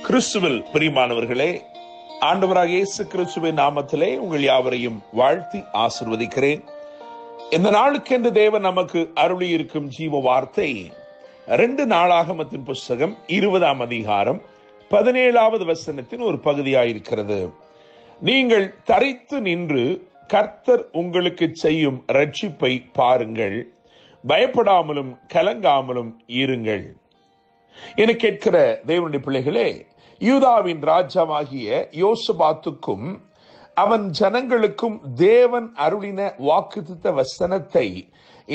கிறிஸ்துவில் பிரியமானவர்களே, ஆண்டவராக இயேசு கிறிஸ்துவின் நாமத்திலே உங்கள் யாவரையும் வாழ்த்தி ஆசீர்வதிக்கிறேன். இந்த நாளுக்கென்று தேவன் நமக்கு அருளி இருக்கும் ஜீவ வார்த்தை 2 நாளாகமத்தின் புஸ்தகம் 20ஆம் அதிகாரம் 17வது வசனத்தின் ஒரு பகுதியாயிருக்கிறது. நீங்கள் தரித்து நின்று கர்த்தர் உங்களுக்கு செய்யும் ரட்சிப்பை பாருங்கள், பயப்படாமலும் கலங்காமலும் இருங்கள். என கேட்கிற தேவனுடைய பிள்ளைகளே, யூதாவின் ராஜாவாகிய யோசபாத்துக்கும் அவன் ஜனங்களுக்கும் தேவன் அருளின வாக்குத்தத்த வசனத்தை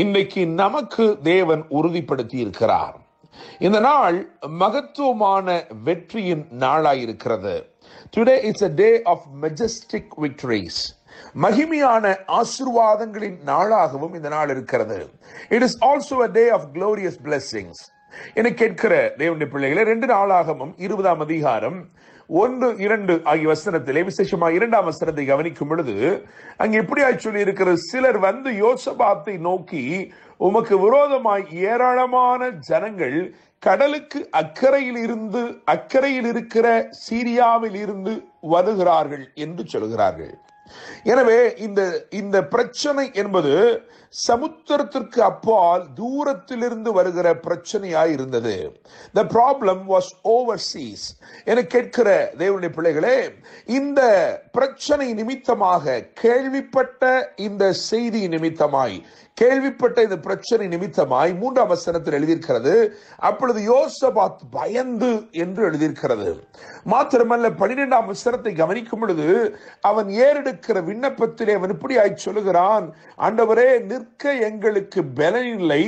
இன்றைக்கு நமக்கு தேவன் உறுதிப்படுத்தி இருக்கிறார். இந்த நாள் மகத்துவமான வெற்றியின் நாளாயிருக்கிறது. Today is a day of majestic victories. மகிமையான ஆசீர்வாதங்களின் நாளாகவும் இந்த நாள் இருக்கிறது. It is also a day of glorious blessings. என கேட்கிற தேவனுடைய பிள்ளைகளே, 2 நாளாகமம் 20ஆம் அதிகாரம் 1-2 ஆகிய வசனத்திலே விசேஷமாக 2ஆம் வசனத்தை கவனிக்கும் பொழுது அங்கே எப்படியாய் சொல்லி இருக்கிறது, சிலர் வந்து யோசபாத்தை நோக்கி, உமக்கு விரோதமாய் ஏராளமான ஜனங்கள் கடலுக்கு அக்கறையில் இருக்கிற சீரியாவில் இருந்து வருகிறார்கள் என்று சொல்கிறார்கள். எனவே இந்த பிரச்சனை என்பது சமுத்திரத்திற்கு அப்பால் தூரத்திலிருந்து வருகிற பிரச்சனையாய் இருந்தது. The problem was overseas. என கேட்கிற தேவனுடைய பிள்ளைகளே, இந்த பிரச்சனை நிமித்தமாக கேள்விப்பட்ட இந்த செய்தி நிமித்தமாய் கேள்விப்பட்ட இந்த பிரச்சனை நிமித்தமாய் 3ஆம் வசனத்தில் எழுதியிருக்கிறது, அப்பொழுது யோசபாத் பயந்து என்று எழுதியிருக்கிறது. மாத்திரமல்ல, 12ஆம் வசனத்தை கவனிக்கும் பொழுது அவன் ஏறெடுக்கிற விண்ணப்பத்திலே அவன் இப்படியாய் சொல்லுகிறான், ஆண்டவரே, நிற்க எங்களுக்கு பலனில்லை,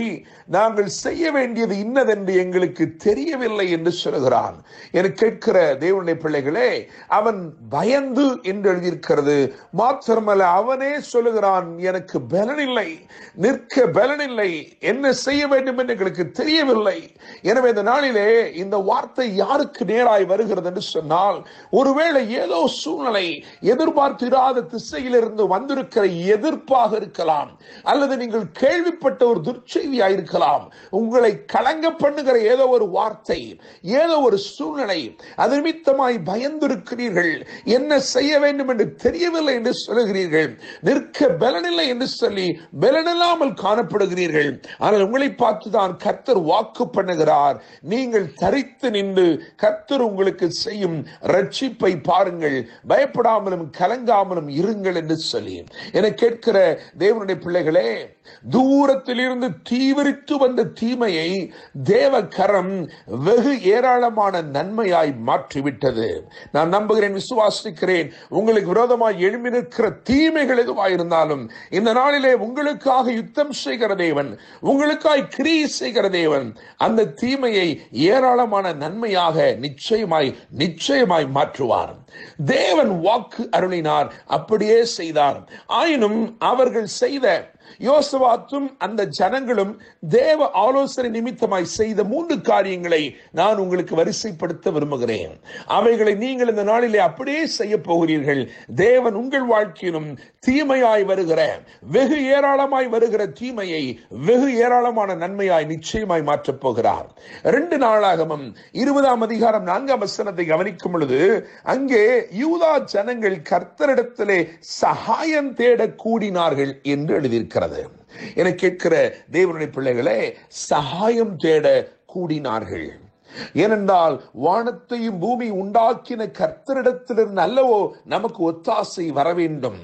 நாங்கள் செய்ய வேண்டியது இன்னதென்று எங்களுக்கு தெரியவில்லை என்று சொல்லுகிறான். என கேட்கிற தேவனுடைய பிள்ளைகளே, அவன் பயந்து என்று எழுதியிருக்கிறது. மாத்திரமல்ல, அவனே சொல்லுகிறான், எனக்கு பலனில்லை, நிற்க பலனில்லை, என்ன செய்ய வேண்டும் என்று எங்களுக்கு தெரியவில்லை. எனவே இந்த நாளிலே இந்த வார்த்தை யாருக்கு நேராய் வருகிறது என்று சொன்னால், ஒருவேளை ஏதோ சூழ்நிலை எதிர்பார்த்திராத திசையிலிருந்து வந்திருக்கிற எதிர்ப்பாக இருக்கலாம், அல்லது நீங்கள் கேள்விப்பட்ட ஒரு துர்ச்செய்தியாக இருக்கலாம், உங்களை கலங்க பண்ணுகிற ஏதோ ஒரு வார்த்தை, ஏதோ ஒரு சூழ்நிலை, அது நிமித்தமாய் பயந்திருக்கிறீர்கள், என்ன செய்ய வேண்டும் என்று தெரியவில்லை என்று சொல்லுகிறீர்கள், நிற்க பலனில்லை என்று சொல்லி பலனில்லாமல் காணப்படுகிறீர்கள். ஆனால் உங்களை பார்த்துதான் கர்த்தர் வாக்கு பண்ணுகிறார், நீங்கள் தரித்து நின்று கர்த்தர் உங்களுக்கு செய்யும் ரட்சிப்பை பாருங்கள், பயப்படாமலும் கலங்காமலும் இருங்கள் என்று சொல்லி. என கேட்கிற தேவனுடைய பிள்ளைகளே, தூரத்திலிருந்து தீவிரித்து வந்த தீமையை தேவ கரம் வெகு ஏராளமான நன்மையாய் மாற்றிவிட்டது. நான் நம்புகிறேன், விசுவாசிக்கிறேன், உங்களுக்கு விரோதமாய் எழும்பி நிற்கிற தீமைகள் எதுவாயிருந்தாலும் இந்த நாளிலே உங்களுக்காக யுத்தம் செய்கிற தேவன், உங்களுக்காய் கிரியை செய்கிற தேவன் அந்த தீமையை ஏராளமான நன்மையாக நிச்சயமாய் மாற்றுவார். தேவன் வாக்கு அருளினார், அப்படியே செய்தார். ஆயினும் அவர்கள் செய்த யோசபாத்தும் அந்த ஜனங்களும் தேவ ஆலோசனை நிமித்தமாய் செய்த 3 காரியங்களை நான் உங்களுக்கு வரிசைப்படுத்த விரும்புகிறேன். அவைகளை நீங்கள் இந்த நாளிலே அப்படியே செய்ய போகிறீர்கள். தேவன் உங்கள் வாழ்க்கையிலும் தீமையாய் வருகிற, வெகு ஏராளமாய் வருகிற தீமையை வெகு ஏராளமான நன்மையாய் நிச்சயமாய் மாற்றப் போகிறார். 2 நாளாகமம் 20ஆம் அதிகாரம் 4ஆம் வசனத்தை கவனிக்கும் பொழுது அங்கே யூதா ஜனங்கள் கர்த்தரிடத்திலே சகாயம் தேட கூடினார்கள் என்று எழுதியிருக்கிறது. என கேட்கிற தேவனுடைய பிள்ளைகளே, சகாயம் தேட கூடினார்கள். ஏனென்றால் வானத்தையும் பூமி உண்டாக்கின கர்த்தரிடத்திலிருந்து அல்லவோ நமக்கு ஒத்தாசை வர வேண்டும்.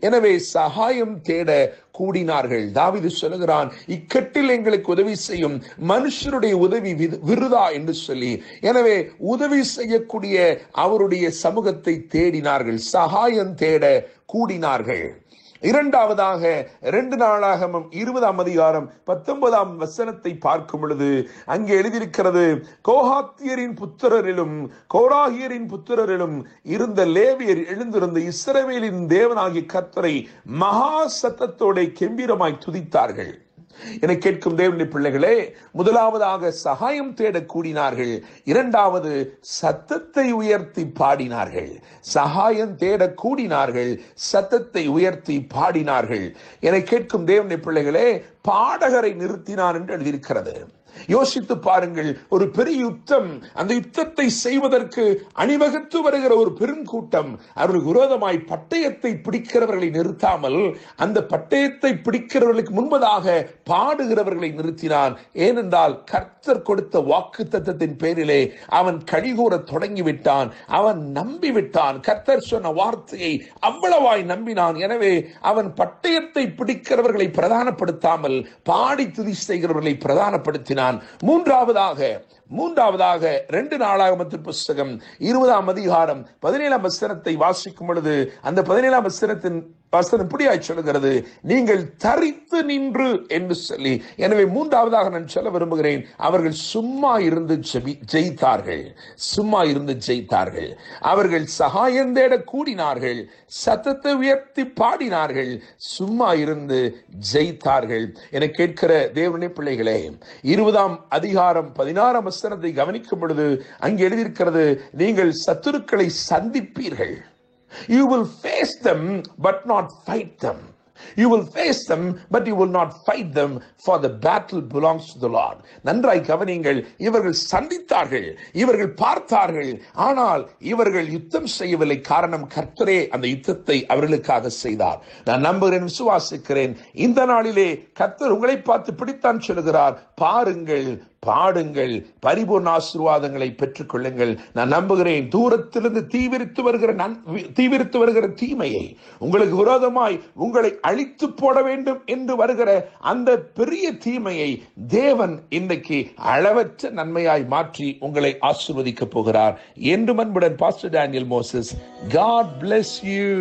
எனவே சகாயம் தேட கூடினார்கள். தாவீது சொல்லுகிறான், இக்கட்டில் எங்களுக்கு உதவி செய்யும் மனுஷருடைய உதவி விருதா என்று சொல்லி. எனவே உதவி செய்யக்கூடிய அவருடைய சமூகத்தை தேடினார்கள், சகாயம் தேட கூடினார்கள். இரண்டாவதாக 2 நாளாகமம் 20ஆம் அதிகாரம் 19ஆம் வசனத்தை பார்க்கும் பொழுது அங்கே எழுதியிருக்கிறது, கோகாத்தியரின் புத்திரரிலும் கோராகியரின் புத்திரரிலும் இருந்த லேவியர் எழுந்திருந்த இஸ்ரவேலின் தேவனாகிய கர்த்தரை மகா சத்தத்தோட கெம்பீரமாய் துதித்தார்கள். என கேட்கும் தேவனுடைய பிள்ளைகளே, முதலாவதாக சகாயம் தேட கூடினார்கள், இரண்டாவது சத்தத்தை உயர்த்தி பாடினார்கள். சகாயம் தேட கூடினார்கள், சத்தத்தை உயர்த்தி பாடினார்கள். என கேட்கும் தேவனுடைய பிள்ளைகளே, பாடகரை நிறுத்தினார் என்று எழுதியிருக்கிறது. யோசித்து பாருங்கள், ஒரு பெரிய யுத்தம், அந்த யுத்தத்தை செய்வதற்கு அணிவகுத்து வருகிற ஒரு பெருங்கூட்டம் அவர்களுக்கு விரோதமாய் பட்டயத்தை பிடிக்கிறவர்களை நிறுத்தாமல் அந்த பட்டயத்தை பிடிக்கிறவர்களுக்கு முன்பதாக பாடுகிறவர்களை நிறுத்தினான். ஏனென்றால் கர்த்தர் கொடுத்த வாக்குத்தத்தத்தின் பேரிலே அவன் கடிகூற தொடங்கிவிட்டான். அவன் நம்பிவிட்டான். கர்த்தர் சொன்ன வார்த்தையை அவ்வளவாய் நம்பினான். எனவே அவன் பட்டயத்தை பிடிக்கிறவர்களை பிரதானப்படுத்தாமல் பாடி துதி செய்கிறவர்களை பிரதானப்படுத்தினான். மூன்றாவதாக 2 நாளாகமத்தின் புஸ்தகம் 20ஆம் அதிகாரம் 17ஆம் வசனத்தை வாசிக்கும் பொழுது அந்த 17ஆம் வசனத்தின் வசனம் இப்படியாய் சொல்லுகிறது, நீங்கள் தரித்து நின்று என்று சொல்லி. எனவே மூன்றாவதாக நான் சொல்ல விரும்புகிறேன், அவர்கள் சும்மா இருந்து ஜெயித்தார்கள். சும்மா இருந்து ஜெயித்தார்கள். அவர்கள் சகாயம் தேட கூடினார்கள், சத்தத்தை உயர்த்தி பாடினார்கள், சும்மா இருந்து ஜெயித்தார்கள். என கேட்கிற தேவனுடைய பிள்ளைகளே, 20ஆம் அதிகாரம் 16ஆம் வசனத்தை கவனிக்கும் பொழுது அங்கே எழுதியிருக்கிறது, நீங்கள் சத்துருக்களை சந்திப்பீர்கள். You will face them but not fight them. You will face them but you will not fight them, for the battle belongs to the Lord. நன்றாய் கவனியுங்கள். இவர்கள் சந்தித்தார்கள், இவர்கள் பார்த்தார்கள், ஆனால் இவர்கள் யுத்தம் செய்யவில்லை. காரணம், கர்த்தரே அந்த யுத்தத்தை அவர்களுக்காக செய்தார். நான் நம்புகிறேன், விசுவாசிக்கிறேன், இந்த நாளிலே கர்த்தர் உங்களை பார்த்து பிடித்தான் சொல்லுகிறார், பாருங்கள், பாடுங்கள், பரிபூர்ண ஆசீர்வாதங்களை பெற்றுக் கொள்ளுங்கள். நான் நம்புகிறேன், தூரத்திலிருந்து தீவிரித்து வருகிற தீமையை, உங்களுக்கு விரோதமாய் உங்களை அழித்து போட வேண்டும் என்று வருகிற அந்த பெரிய தீமையை தேவன் இன்றைக்கு அளவற்ற நன்மையாய் மாற்றி உங்களை ஆசீர்வதிக்க போகிறார். என்று அன்புடன் pastor Daniel Moses. God bless you.